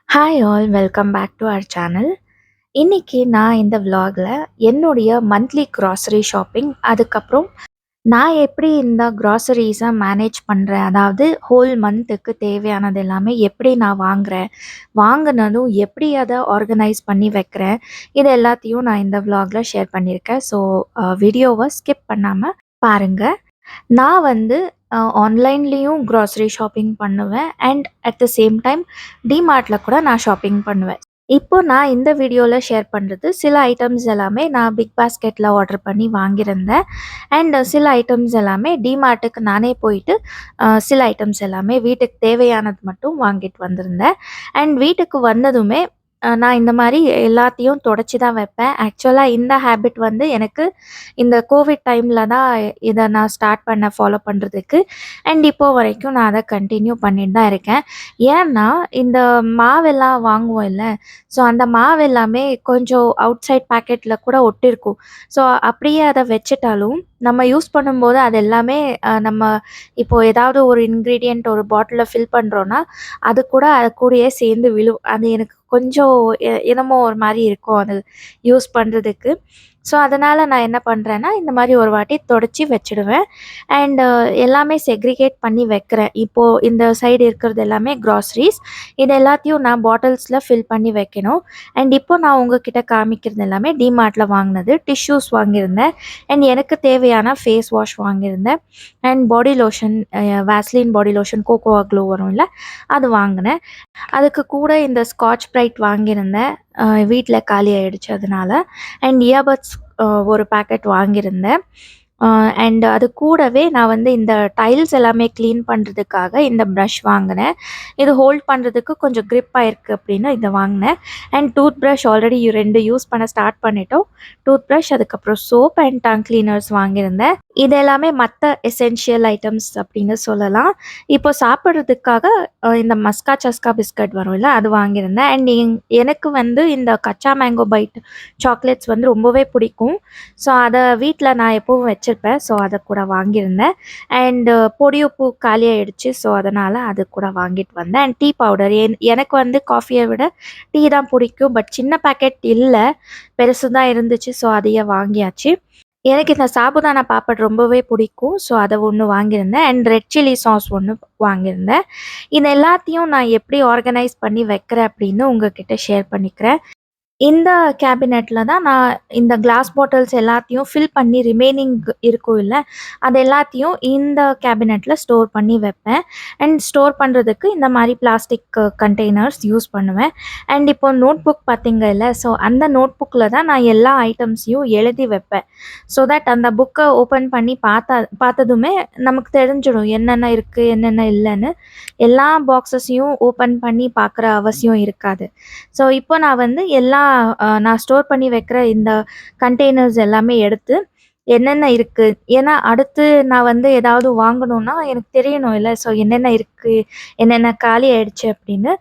Hi all welcome back to our channel. இன்னைக்கு நான் இந்த vlogல என்னுடைய மந்த்லி grocery ஷாப்பிங், அதுக்கப்புறம் நான் எப்படி இந்த groceries-அ மேனேஜ் பண்ணுறேன், அதாவது ஹோல் மந்த்துக்கு தேவையானது எல்லாமே எப்படி நான் வாங்குறேன், வாங்கினதும் எப்படி அதை ஆர்கனைஸ் பண்ணி வைக்கிறேன், இது எல்லாத்தையும் நான் இந்த vlogல ஷேர் பண்ணியிருக்கேன். ஸோ வீடியோவை ஸ்கிப் பண்ணாமல் பாருங்கள். நான் வந்து ஆன்லைன்லேயும் grocery ஷாப்பிங் பண்ணுவேன் and at the same time டிமார்ட்ல கூட நான் ஷாப்பிங் பண்ணுவேன். இப்போ நான் இந்த வீடியோவில் ஷேர் பண்ணுறது சில ஐட்டம்ஸ் எல்லாமே நான் பிக் பாஸ்கெட்டில் ஆர்டர் பண்ணி வாங்கியிருந்தேன். அண்ட் சில ஐட்டம்ஸ் எல்லாமே டிமார்ட்டுக்கு நானே போயிட்டு சில ஐட்டம்ஸ் எல்லாமே வீட்டுக்கு தேவையானது மட்டும் வாங்கிட்டு வந்திருந்தேன். அண்ட் வீட்டுக்கு வந்ததுமே நான் இந்த மாதிரி எல்லாத்தையும் தொடச்சி தான் வைப்பேன். ஆக்சுவலாக இந்த ஹேபிட் வந்து எனக்கு இந்த கோவிட் டைமில் தான் இதை நான் ஸ்டார்ட் ஃபாலோ பண்ணுறதுக்கு. அண்ட் இப்போ வரைக்கும் நான் அதை கண்டினியூ பண்ணிட்டு தான் இருக்கேன். ஏன்னா இந்த மாவெல்லாம் வாங்குவோம் இல்லை, ஸோ அந்த மாவு எல்லாமே கொஞ்சம் அவுட் சைட் பேக்கெட்டில் கூட ஒட்டியிருக்கும். ஸோ அப்படியே அதை வச்சுட்டாலும் நம்ம யூஸ் பண்ணும்போது அது எல்லாமே நம்ம இப்போது ஏதாவது ஒரு இன்க்ரீடியண்ட் ஒரு பாட்டிலில் ஃபில் பண்ணுறோன்னா அது கூடயே சேர்ந்து விழும். அது எனக்கு கொஞ்சம் என்னமோ ஒரு மாதிரி இருக்கும் அது யூஸ் பண்ணுறதுக்கு. ஸோ அதனால் நான் என்ன பண்ணுறேன்னா, இந்த மாதிரி ஒரு வாட்டி தொடச்சி வச்சுடுவேன். அண்டு எல்லாமே செக்ரிகேட் பண்ணி வைக்கிறேன். இப்போது இந்த சைடு இருக்கிறது எல்லாமே க்ராசரிஸ், இது எல்லாத்தையும் நான் பாட்டில்ஸில் ஃபில் பண்ணி வைக்கணும். அண்ட் இப்போ நான் உங்ககிட்ட காமிக்கிறது எல்லாமே டிமார்ட்டில் வாங்கினது. டிஷ்யூஸ் வாங்கியிருந்தேன் அண்ட் எனக்கு தேவையான ஃபேஸ் வாஷ் வாங்கியிருந்தேன். And body lotion, Vaseline body lotion cocoa glow வரும்ல, அது வாங்கினேன். அதுக்கு கூட இந்த ஸ்காட்ச் ப்ரைட் வாங்கியிருந்தேன், வீட்டில் காலி ஆகிடுச்சு அதனால. அண்ட் இயர்பட்ஸ் ஒரு பேக்கெட் வாங்கியிருந்தேன். அண்ட் அது கூடவே நான் வந்து இந்த டைல்ஸ் எல்லாமே க்ளீன் பண்ணுறதுக்காக இந்த ப்ரஷ் வாங்கினேன். இது ஹோல்ட் பண்ணுறதுக்கு கொஞ்சம் க்ரிப்பாக இருக்குது அப்படின்னு இதை வாங்கினேன். And tooth brush already 2 use பண்ண ஸ்டார்ட் பண்ணிட்டோம். டூத் ப்ரஷ், அதுக்கப்புறம் சோப் அண்ட் டங் க்ளீனர்ஸ் வாங்கியிருந்தேன். இது எல்லாமே மற்ற எசென்ஷியல் ஐட்டம்ஸ் அப்படின்னு சொல்லலாம். இப்போ சாப்பிட்றதுக்காக இந்த மஸ்கா சஸ்கா பிஸ்கட் வரும்ல, அது வாங்கியிருந்தேன். அண்ட் எனக்கு வந்து இந்த கச்சா மேங்கோ பைட் சாக்லேட்ஸ் வந்து ரொம்பவே பிடிக்கும். ஸோ அதை வீட்டில் நான் எப்போவும் வச்சிருப்பேன். ஸோ அதை கூட வாங்கியிருந்தேன். அண்டு பொடி உப்பு காலியாகிடுச்சு. ஸோ அதனால் அது கூட வாங்கிட்டு வந்தேன். அண்ட் டீ பவுடர், எனக்கு வந்து காஃபியை விட டீ தான் பிடிக்கும். பட் சின்ன பேக்கெட் இல்லை, பெருசு தான் இருந்துச்சு. ஸோ அதையே வாங்கியாச்சு. எனக்கு இந்த சாபுதானா பாப்பட் ரொம்பவே பிடிக்கும். ஸோ அதை ஒன்று வாங்கியிருந்தேன். அண்ட் ரெட் சில்லி சாஸ் ஒன்று வாங்கியிருந்தேன். இது எல்லாத்தையும் நான் எப்படி ஆர்கனைஸ் பண்ணி வைக்கிறேன் அப்படின்னு உங்ககிட்ட ஷேர் பண்ணிக்கிறேன். இந்த கேபினெட்டில் தான் நான் இந்த கிளாஸ் பாட்டில்ஸ் எல்லாத்தையும் ஃபில் பண்ணி ரிமைனிங் இருக்கும் இல்லை, அது எல்லாத்தையும் இந்த கேபினெட்டில் ஸ்டோர் பண்ணி வைப்பேன். அண்ட் ஸ்டோர் பண்ணுறதுக்கு இந்த மாதிரி பிளாஸ்டிக் கண்டெய்னர்ஸ் யூஸ் பண்ணுவேன். அண்ட் இப்போ நோட் புக் பார்த்தீங்க இல்லை, ஸோ அந்த நோட் புக்கில் தான் நான் எல்லா ஐட்டம்ஸையும் எழுதி வைப்பேன். ஸோ தட் அந்த புக்கை ஓப்பன் பண்ணி பார்த்ததுமே நமக்கு தெரிஞ்சிடும் என்னென்ன இருக்குது என்னென்ன இல்லைன்னு. எல்லா பாக்ஸஸையும் ஓப்பன் பண்ணி பார்க்குற அவசியம் இருக்காது. ஸோ இப்போ நான் வந்து நான் ஸ்டோர் பண்ணி வைக்கிற இந்த கண்டெய்னர்ஸ் எல்லாமே எடுத்து என்னென்ன இருக்குது, ஏன்னா அடுத்து நான் வந்து ஏதாவது வாங்கணும்னா எனக்கு தெரியணும் இல்லை, ஸோ என்னென்ன இருக்குது என்னென்ன காலி ஆயிடுச்சு அப்படின்னு.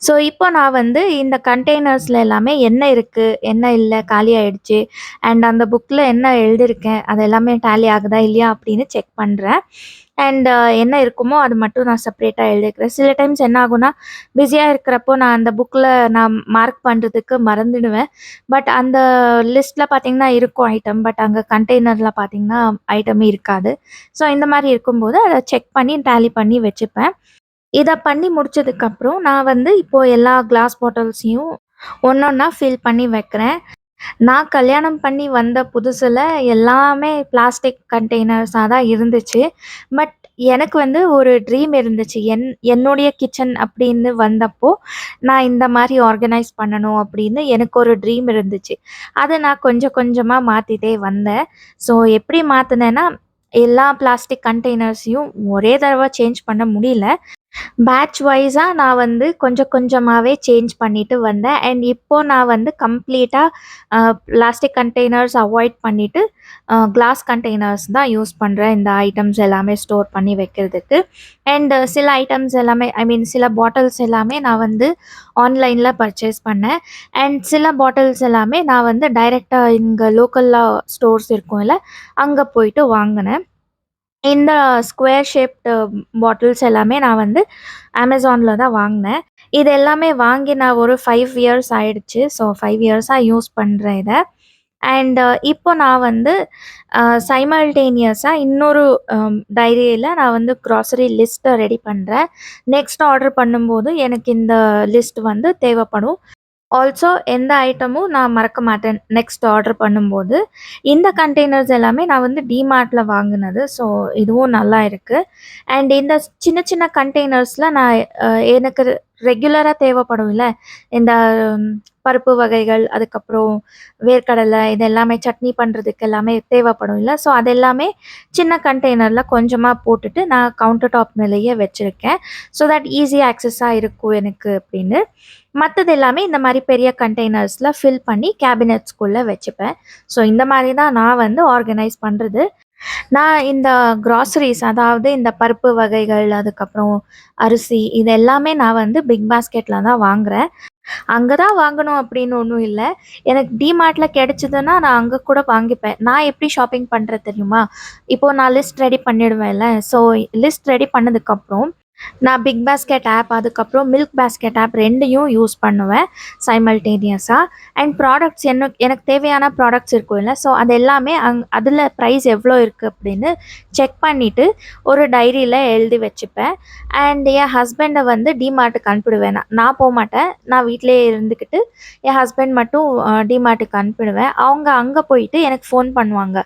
ஸோ இப்போ நான் வந்து இந்த கண்டெய்னர்ஸில் எல்லாமே என்ன இருக்குது என்ன இல்லை காலி ஆயிடுச்சு அண்ட் அந்த புக்கில் என்ன எழுதியிருக்கேன் அது எல்லாமே டேலி ஆகுதா இல்லையா அப்படின்னு செக் பண்ணுறேன். அண்ட் என்ன இருக்குமோ அது மட்டும் நான் செப்பரேட்டாக எழுதிக்கிறேன். சில டைம்ஸ் என்ன ஆகும்னா, பிஸியாக இருக்கிறப்போ நான் அந்த புக்கில் நான் மார்க் பண்ணுறதுக்கு மறந்துடுவேன். பட் அந்த லிஸ்ட்டில் பார்த்தீங்கன்னா இருக்கும் ஐட்டம், பட் அங்கே கண்டெய்னரில் பார்த்தீங்கன்னா ஐட்டமே இருக்காது. ஸோ இந்த மாதிரி இருக்கும்போது அதை செக் பண்ணி டேலி பண்ணி வச்சுப்பேன். இதை பண்ணி முடிச்சதுக்கப்புறம் நான் வந்து இப்போது எல்லா கிளாஸ் பாட்டில்ஸையும் ஒன்றொன்னா ஃபில் பண்ணி வைக்கிறேன். நான் கல்யாணம் பண்ணி வந்த புதுசில் எல்லாமே பிளாஸ்டிக் கண்டெய்னர்ஸாக தான் இருந்துச்சு. பட் எனக்கு வந்து ஒரு ட்ரீம் இருந்துச்சு. என்னுடைய கிச்சன் அப்படின்னு வந்தப்போ, நான் இந்த மாதிரி ஆர்கனைஸ் பண்ணணும் அப்படின்னு எனக்கு ஒரு ட்ரீம் இருந்துச்சு. அதை நான் கொஞ்சம் கொஞ்சமாக மாற்றிட்டே வந்தேன். ஸோ எப்படி மாற்றினேன்னா, எல்லா பிளாஸ்டிக் கண்டெய்னர்ஸையும் ஒரே தடவை சேஞ்ச் பண்ண முடியல. பேட்ச் வைஸா நான் வந்து கொஞ்சம் கொஞ்சமாவே சேஞ்ச் பண்ணிட்டு வந்தேன். அண்ட் இப்போ நான் வந்து கம்ப்ளீட்டாக பிளாஸ்டிக் கண்டெய்னர்ஸ் அவாய்ட் பண்ணிட்டு கிளாஸ் கண்டெய்னர்ஸ் தான் யூஸ் பண்ணுறேன் இந்த ஐட்டம்ஸ் எல்லாமே ஸ்டோர் பண்ணி வைக்கிறதுக்கு. அண்ட் சில ஐட்டம்ஸ் எல்லாமே சில பாட்டில்ஸ் எல்லாமே நான் வந்து ஆன்லைனில் பர்ச்சேஸ் பண்ணேன். அண்ட் சில பாட்டில்ஸ் எல்லாமே நான் வந்து டைரெக்டாக இங்கே லோக்கலில் ஸ்டோர்ஸ் இருக்கும்ல, அங்கே போயிட்டு வாங்கினேன். இந்த ஸ்கொயர் ஷேப்டு பாட்டில்ஸ் எல்லாமே நான் வந்து அமேசானில் தான் வாங்கினேன். இது எல்லாமே வாங்கி நான் ஒரு 5 இயர்ஸ் ஆயிடுச்சு. ஸோ 5 இயர்ஸா யூஸ் பண்றேன் இத. அண்ட் இப்போ நான் வந்து சைமல்டேனியஸா இன்னொரு டைரியில நான் வந்து கிராசரி லிஸ்ட்ட ரெடி பண்றேன். நெக்ஸ்ட் ஆர்டர் பண்ணும்போது எனக்கு இந்த லிஸ்ட் வந்து தேவைப்படும். ஆல்சோ எந்த ஐட்டமும் நான் மறக்க மாட்டேன் நெக்ஸ்ட் ஆர்டர் பண்ணும்போது. இந்த கண்டெய்னர்ஸ் எல்லாமே நான் வந்து டிமார்ட்ல வாங்குனது. ஸோ இதுவும் நல்லா இருக்கு. அண்ட் இந்த சின்ன சின்ன கண்டெய்னர்ஸ்ல நான் எனக்கு ரெகுலரா தேவைப்படும்ல. இந்த பருப்பு வகைகள், அதுக்கப்புறம் வேர்க்கடலை இது எல்லாமே சட்னி பண்றதுக்கு எல்லாமே தேவைப்படும்ல. ஸோ அது எல்லாமே சின்ன கண்டெய்னர்ல கொஞ்சமா போட்டுட்டு நான் கவுண்டர் டாப் மேலேயே வச்சிருக்கேன். ஸோ தட் ஈஸி ஆக்சஸா இருக்கும் எனக்கு அப்படின்னு. மத்தது எல்லாமே இந்த மாரி பெரிய கண்டெய்னர்ஸ்ல ஃபில் பண்ணி கேபினெட்ஸ்குள்ள வச்சுப்பேன். ஸோ இந்த மாரி தான் நான் வந்து ஆர்கனைஸ் பண்றது. நான் இந்த கிராசரிஸ் அதாவது இந்த பருப்பு வகைகள், அதுக்கப்புறம் அரிசி இது எல்லாமே நான் வந்து பிக் பாஸ்கெட்ல தான் வாங்குறேன். அங்க தான் வாங்கணும் அப்படின்னு ஒண்ணும் இல்ல. எனக்கு டிமார்ட்ல கிடைச்சதுன்னா நான் அங்க கூட வாங்கிப்பேன். நான் எப்படி ஷாப்பிங் பண்றேன் தெரியுமா? இப்போ நான் லிஸ்ட் ரெடி பண்ணிடுவேன்ல. ஸோ லிஸ்ட் ரெடி பண்ணதுக்கப்புறம் நான் பிக் பாஸ்கெட் ஆப், அதுக்கப்புறம் மில்க் பாஸ்கெட் ஆப் 2யும் யூஸ் பண்ணுவேன் சைமல்டேனியஸா. அண்ட் ப்ராடக்ட்ஸ் எனக்கு தேவையான ப்ராடக்ட்ஸ் இருக்கும்ல. ஸோ அது எல்லாமே அதில ப்ரைஸ் எவ்வளோ இருக்குது அப்படின்னு செக் பண்ணிவிட்டு ஒரு டைரியில் எழுதி வச்சுப்பேன். அண்ட் என் ஹஸ்பண்டை வந்து டிமார்ட்டுக்கு அனுப்பிடுவேன். நான் போகமாட்டேன். நான் வீட்டிலேயே இருந்துக்கிட்டு என் ஹஸ்பண்ட் மட்டும் டிமார்ட்டுக்கு அனுப்பிடுவேன். அவங்க அங்கே போயிட்டு எனக்கு ஃபோன் பண்ணுவாங்க.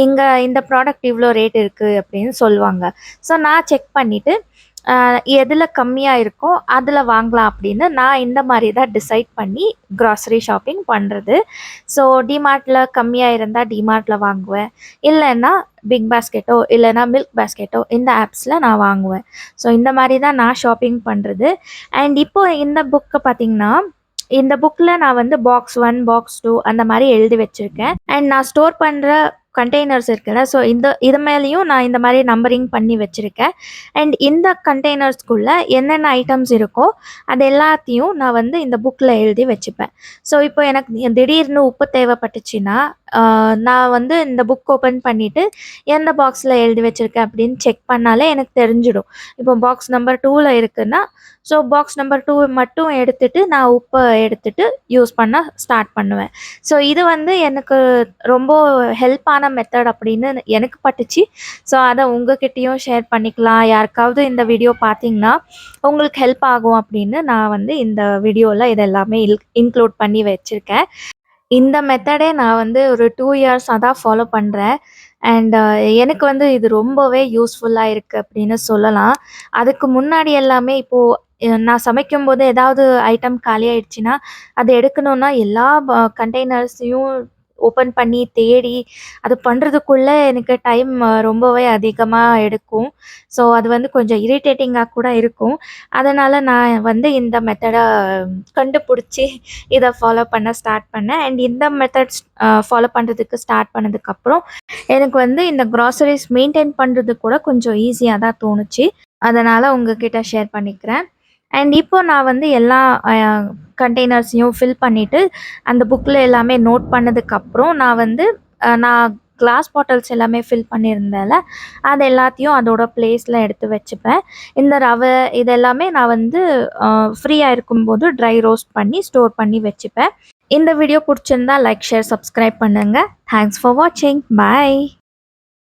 இங்கே இந்த ப்ராடக்ட் இவ்வளோ ரேட் இருக்குது அப்படின்னு சொல்லுவாங்க. ஸோ நான் செக் பண்ணிவிட்டு எதில் கம்மியாக இருக்கோ அதில் வாங்கலாம் அப்படின்னு நான் இந்த மாதிரி தான் டிசைட் பண்ணி கிராசரி ஷாப்பிங் பண்ணுறது. ஸோ டிமார்ட்டில் கம்மியாக இருந்தால் டிமார்ட்டில் வாங்குவேன். இல்லைன்னா பிக் பாஸ்கெட்டோ இல்லைன்னா மில்க் பாஸ்கெட்டோ இந்த ஆப்ஸில் நான் வாங்குவேன். ஸோ இந்த மாதிரி தான் நான் ஷாப்பிங் பண்ணுறது. அண்ட் இப்போ இந்த புக்கை பார்த்திங்கன்னா இந்த புக்கில் நான் வந்து பாக்ஸ் 1 பாக்ஸ் 2 அந்த மாதிரி எழுதி வச்சுருக்கேன். அண்ட் நான் ஸ்டோர் பண்ணுற கண்டெய்னர்ஸ் இருக்குல்ல. ஸோ இது மேலேயும் நான் இந்த மாதிரி நம்பரிங் பண்ணி வச்சுருக்கேன். அண்ட் இந்த கண்டெய்னர்ஸ்குள்ளே என்னென்ன ஐட்டம்ஸ் இருக்கோ அது எல்லாத்தையும் நான் வந்து இந்த புக்கில் எழுதி வச்சுப்பேன். ஸோ இப்போ எனக்கு திடீர்னு உப்பு தேவைப்பட்டுச்சுன்னா நான் வந்து இந்த புக் ஓப்பன் பண்ணிவிட்டு எந்த பாக்ஸில் எழுதி வச்சுருக்கேன் அப்படின்னு செக் பண்ணாலே எனக்கு தெரிஞ்சிடும். இப்போ பாக்ஸ் நம்பர் 2ல் இருக்குன்னா ஸோ பாக்ஸ் நம்பர் 2 மட்டும் எடுத்துகிட்டு நான் உப்பை எடுத்துகிட்டு யூஸ் பண்ண ஸ்டார்ட் பண்ணுவேன். ஸோ இது வந்து எனக்கு ரொம்ப ஹெல்ப்பான மெத்தட் அப்படின்னு எனக்கு பட்டுச்சு. ஸோ அதை உங்ககிட்டயும் ஷேர் பண்ணிக்கலாம். யாருக்காவது இந்த வீடியோ பார்த்தீங்கன்னா உங்களுக்கு ஹெல்ப் ஆகும் அப்படின்னு நான் வந்து இந்த வீடியோவில் இதெல்லாமே இன்க்ளூட் பண்ணி வச்சுருக்கேன். இந்த மெத்தடே நான் வந்து ஒரு 2 இயர்ஸா தான் ஃபாலோ பண்றேன். அண்ட் எனக்கு வந்து இது ரொம்பவே யூஸ்ஃபுல்லா இருக்கு அப்படின்னு சொல்லலாம். அதுக்கு முன்னாடி எல்லாமே இப்போ நான் சமைக்கும்போது ஏதாவது ஐட்டம் காலியாயிடுச்சுன்னா, அத எடுக்கணும்னா எல்லா கண்டெய்னர்ஸையும் ஓப்பன் பண்ணி தேடி அது பண்றதுக்குள்ள எனக்கு டைம் ரொம்பவே அதிகமா எடுக்கும். ஸோ அது வந்து கொஞ்சம் இரிட்டேட்டிங்கா கூட இருக்கும். அதனால நான் வந்து இந்த மெத்தட கண்டுபிடிச்சி இதை ஃபாலோ பண்ண ஸ்டார்ட் பண்ணேன். அண்ட் இந்த மெத்தட்ஸ் ஃபாலோ பண்ணுறதுக்கு ஸ்டார்ட் பண்ணதுக்கப்புறம் எனக்கு வந்து இந்த க்ராசரிஸ் மெயின்டைன் பண்ணுறது கூட கொஞ்சம் ஈஸியாக தான் தோணுச்சு. அதனால் உங்ககிட்ட ஷேர் பண்ணிக்கிறேன். அண்ட் இப்போ நான் வந்து எல்லா கண்டெய்னர்ஸையும் ஃபில் பண்ணிவிட்டு அந்த புக்கில் எல்லாமே நோட் பண்ணதுக்கப்புறம் நான் வந்து நான் கிளாஸ் பாட்டில்ஸ் எல்லாமே ஃபில் பண்ணியிருந்தேன்ல, அது எல்லாத்தையும் அதோட ப்ளேஸில் எடுத்து வச்சுப்பேன். இந்த ரவை இது எல்லாமே நான் வந்து ஃப்ரீயாக இருக்கும்போது ட்ரை ரோஸ்ட் பண்ணி ஸ்டோர் பண்ணி வச்சுப்பேன். இந்த வீடியோ பிடிச்சிருந்தா லைக், ஷேர், சப்ஸ்கிரைப் பண்ணுங்கள். தேங்க்ஸ் ஃபார் வாட்சிங். பாய்.